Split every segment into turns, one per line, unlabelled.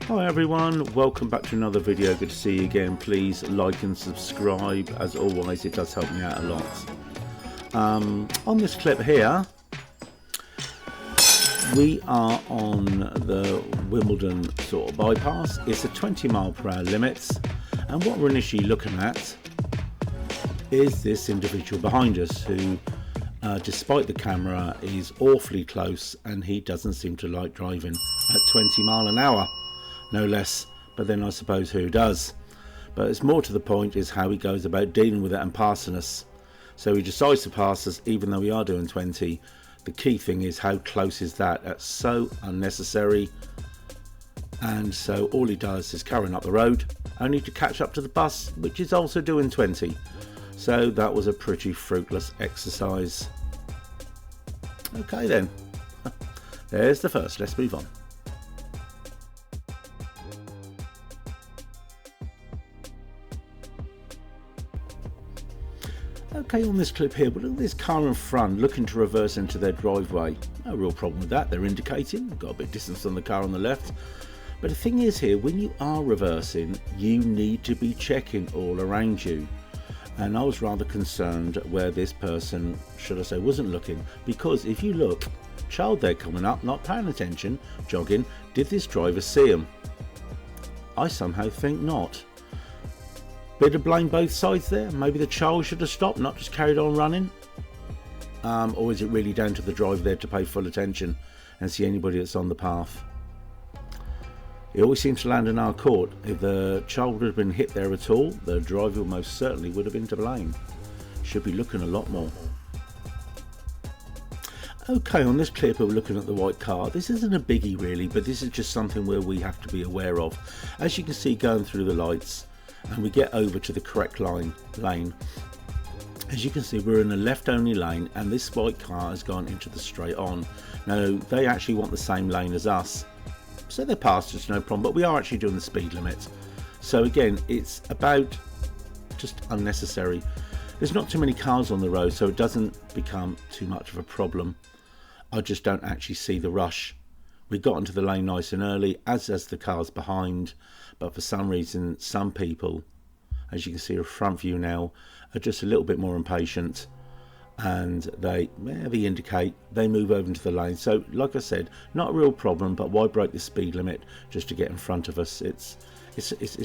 Hi everyone, welcome back to another video. Good to see you again. Please like and subscribe. As always, it does help me out a lot. On this clip here, we are on the Wimbledon sort of bypass. It's a 20 mile per hour limit, and what we're initially looking at is this individual behind us who, despite the camera, is awfully close, and he doesn't seem to like driving at 20 mile an hour. No less, but then I suppose who does? But it's more to the point is how he goes about dealing with it and passing us. So he decides to pass us even though we are doing 20. The key thing is how close is that? That's so unnecessary. And so all he does is carrying up the road, only to catch up to the bus, which is also doing 20. So that was a pretty fruitless exercise. Okay then, there's the first. Let's move on. Okay, on this clip here, but look at this car in front looking to reverse into their driveway. No real problem with that. They're indicating, got a bit of distance on the car on the left. But the thing is here, when you are reversing, you need to be checking all around you. And I was rather concerned where this person, should I say, wasn't looking. Because if you look, child there coming up, not paying attention, jogging, did this driver see him? I somehow think not. Bit of blame both sides there. Maybe the child should have stopped, not just carried on running. Or is it really down to the driver there to pay full attention and see anybody that's on the path? It always seems to land in our court. If the child would have been hit there at all, the driver most certainly would have been to blame. Should be looking a lot more. Okay, on this clip we're looking at the white car. This isn't a biggie really, but this is just something where we have to be aware of. As you can see going through the lights, and we get over to the correct lane. As you can see, we're in a left only lane, and this white car has gone into the straight on. Now they actually want the same lane as us, so they're past us no problem, but we are actually doing the speed limit. So again, it's about just unnecessary. There's not too many cars on the road, so it doesn't become too much of a problem. I just don't actually see the rush. We got into the lane nice and early, as does the cars behind, but for some reason some people, as you can see a front view now, are just a little bit more impatient, and they indicate, they move over into the lane. So like I said, not a real problem, but why break the speed limit just to get in front of us? It's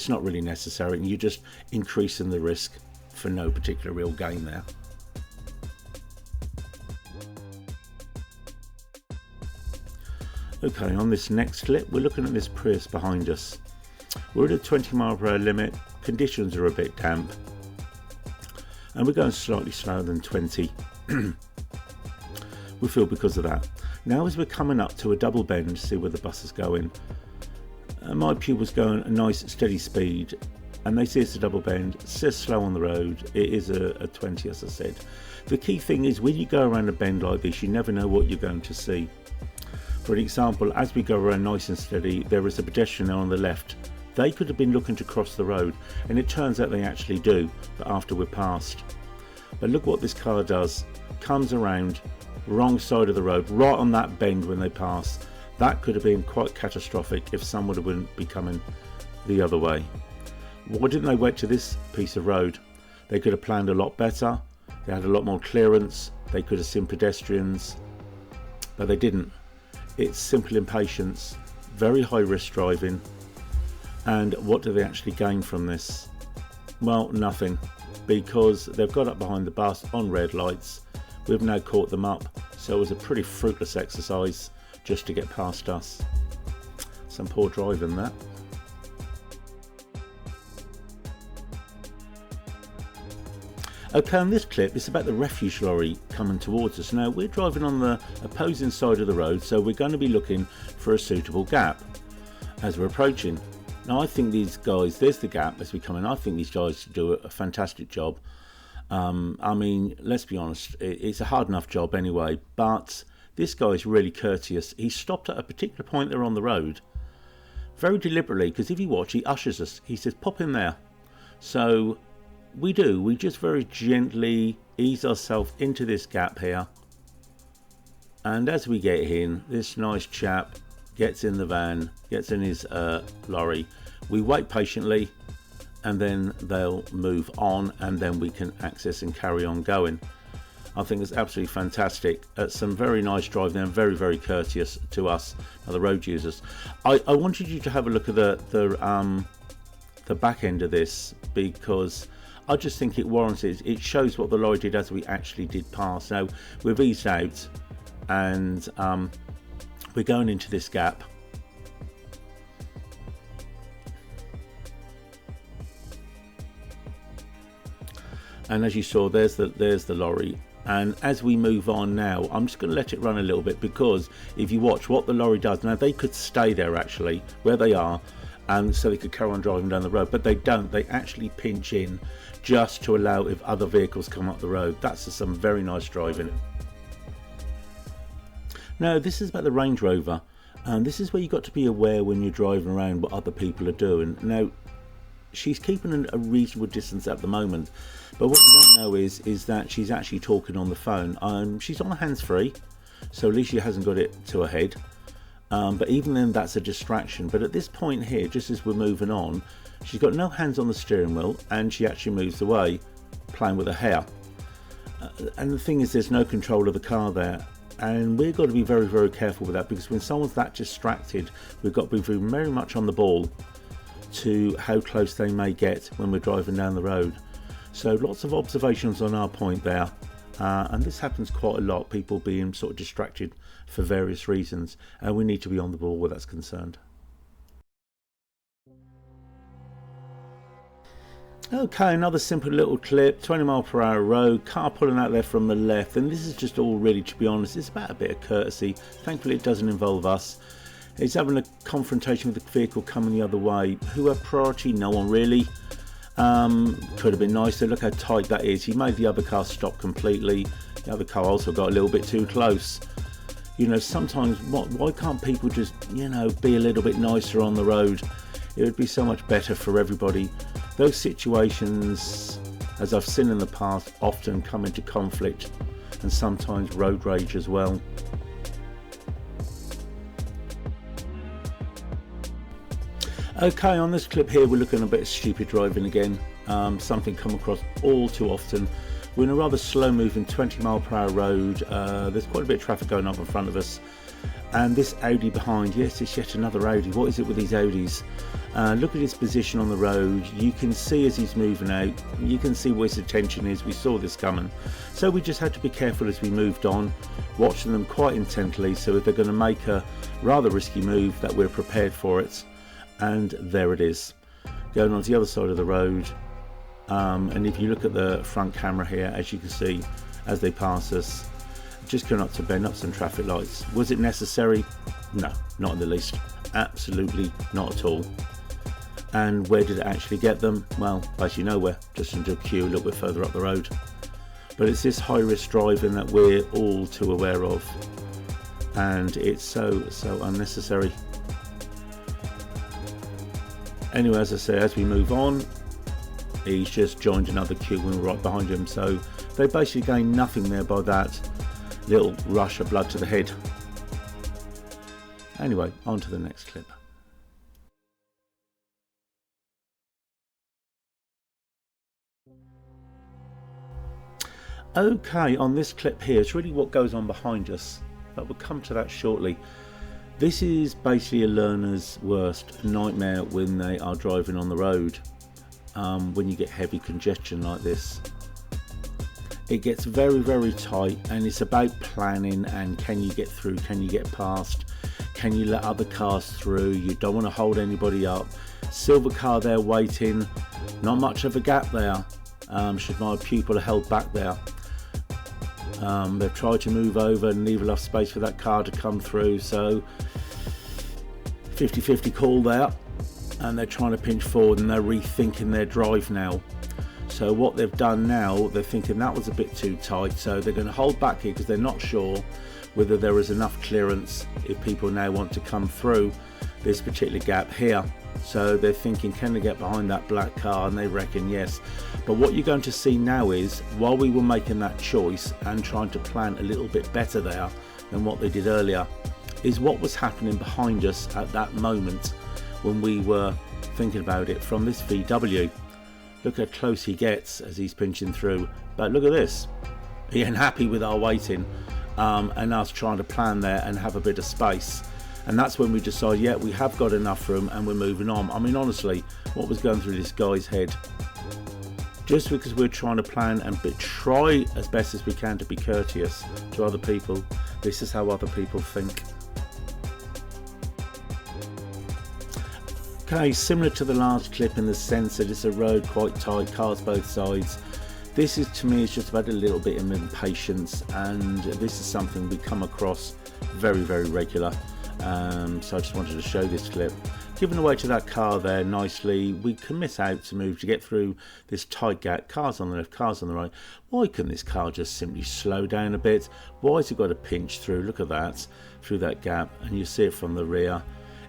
not really necessary, and you're just increasing the risk for no particular real gain there. Okay, on this next clip we're looking at this Prius behind us. We're at a 20 mile per hour limit, conditions are a bit damp, and we're going slightly slower than 20. We feel because of that. Now as we're coming up to a double bend, see where the bus is going, my pupil's going a nice steady speed, and they see it's a double bend, it says slow on the road, it is a 20 as I said. The key thing is when you go around a bend like this, you never know what you're going to see. For example, as we go around nice and steady, there is a pedestrian there on the left. They could have been looking to cross the road, and it turns out they actually do, but after we're passed. But look what this car does. Comes around, wrong side of the road, right on that bend when they pass. That could have been quite catastrophic if someone would be coming the other way. Why didn't they wait to this piece of road? They could have planned a lot better. They had a lot more clearance. They could have seen pedestrians, but they didn't. It's simple impatience, very high risk driving, and what do they actually gain from this? Well, nothing, because they've got up behind the bus on red lights. We've now caught them up, so it was a pretty fruitless exercise just to get past us. Some poor driving that. Okay, on this clip it's about the refuse lorry coming towards us. Now we're driving on the opposing side of the road, so we're going to be looking for a suitable gap as we're approaching. Now I think these guys, there's the gap as we come in, I think these guys do a fantastic job. I mean, let's be honest, it's a hard enough job anyway, but this guy is really courteous. He stopped at a particular point there on the road, very deliberately, because if you watch, he ushers us, he says pop in there. So we just very gently ease ourselves into this gap here, and as we get in, this nice chap gets in the van, gets in his lorry. We wait patiently, and then they'll move on, and then we can access and carry on going. I think it's absolutely fantastic. Some very nice driving and very, very courteous to us, the road users. I wanted you to have a look at the back end of this, because I just think it warrants it. It shows what the lorry did as we actually did pass. Now we've eased out, and we're going into this gap. And as you saw, there's the lorry. And as we move on now, I'm just going to let it run a little bit, because if you watch what the lorry does, now they could stay there actually, where they are, and so they could carry on driving down the road, but they don't. They actually pinch in just to allow if other vehicles come up the road. That's some very nice driving. Now this is about the Range Rover, and this is where you've got to be aware when you're driving around what other people are doing. Now she's keeping a reasonable distance at the moment, but what you don't know is that she's actually talking on the phone. She's on hands-free, so at least she hasn't got it to her head, but even then that's a distraction. But at this point here, just as we're moving on, she's got no hands on the steering wheel, and she actually moves away playing with her hair, and the thing is, there's no control of the car there, and we've got to be very, very careful with that, because when someone's that distracted, we've got to be very much on the ball to how close they may get when we're driving down the road. So lots of observations on our point there, and this happens quite a lot, people being sort of distracted for various reasons, and we need to be on the ball where that's concerned. Okay, another simple little clip, 20-mile-per-hour road, car pulling out there from the left, and this is just all really, to be honest, it's about a bit of courtesy. Thankfully it doesn't involve us. He's having a confrontation with the vehicle coming the other way. Who had priority? No one really. Could have been nicer. Look how tight that is. He made the other car stop completely. The other car also got a little bit too close. You know, sometimes why can't people just, you know, be a little bit nicer on the road? It would be so much better for everybody. Those situations, as I've seen in the past, often come into conflict and sometimes road rage as well. Okay, on this clip here we're looking at a bit of stupid driving again, something come across all too often. We're in a rather slow moving 20-mile-per-hour road, there's quite a bit of traffic going on in front of us, and this Audi behind, yes, it's yet another Audi. What is it with these Audis? Look at his position on the road. You can see as he's moving out, you can see where his attention is. We saw this coming, so we just had to be careful as we moved on, watching them quite intently, so if they're going to make a rather risky move, that we're prepared for it. And there it is, going on to the other side of the road, and if you look at the front camera here, as you can see as they pass us, just going up to bend up some traffic lights. Was it necessary? No, not in the least. Absolutely not at all. And where did it actually get them? Well, basically nowhere, just into a queue a little bit further up the road. But it's this high risk driving that we're all too aware of, and it's so unnecessary. Anyway, as I say, as we move on, he's just joined another queue and we're right behind him, so they basically gain nothing there by that little rush of blood to the head. Anyway, on to the next clip. Okay, on this clip here, it's really what goes on behind us, but we'll come to that shortly. This is basically a learner's worst nightmare when they are driving on the road, when you get heavy congestion like this. It gets very, very tight, and it's about planning and can you get through, can you get past, can you let other cars through, you don't want to hold anybody up. Silver car there waiting, not much of a gap there, should my pupil have held back there. They've tried to move over and leave enough space for that car to come through, so 50-50 call there, and they're trying to pinch forward and they're rethinking their drive now. So what they've done now, they're thinking that was a bit too tight, so they're going to hold back here because they're not sure whether there is enough clearance if people now want to come through this particular gap here. So they're thinking, can they get behind that black car? And they reckon yes. But what you're going to see now is, while we were making that choice and trying to plan a little bit better there than what they did earlier, is what was happening behind us at that moment when we were thinking about it from this VW. Look how close he gets as he's pinching through, but look at this. He ain't happy with our waiting and us trying to plan there and have a bit of space. And that's when we decide, yeah, we have got enough room and we're moving on. I mean, honestly, what was going through this guy's head? Just because we're trying to plan and try as best as we can to be courteous to other people, this is how other people think. Okay, similar to the last clip in the sense that it's a road quite tight, cars both sides. This is, to me, it's just about a little bit of impatience, and this is something we come across very, very regular. So I just wanted to show this clip. Giving away to that car there nicely, we can miss out to move to get through this tight gap. Cars on the left, cars on the right. Why couldn't this car just simply slow down a bit? Why has it got to pinch through? Look at that, through that gap, and you see it from the rear.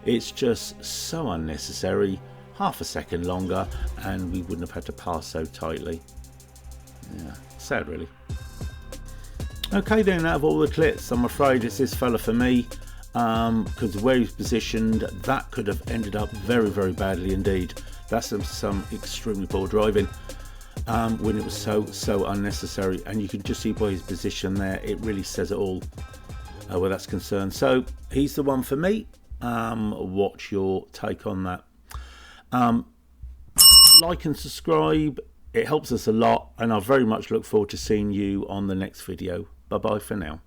It's just so unnecessary. Half a second longer and we wouldn't have had to pass so tightly. Yeah, sad really. Okay then, out of all the clips, I'm afraid it's this fella for me. Because where he's positioned, that could have ended up very, very badly indeed. That's some extremely poor driving when it was so unnecessary, and you can just see by his position there, it really says it all where that's concerned. So he's the one for me. What's your take on that? Like and subscribe, it helps us a lot, and I very much look forward to seeing you on the next video. Bye bye for now.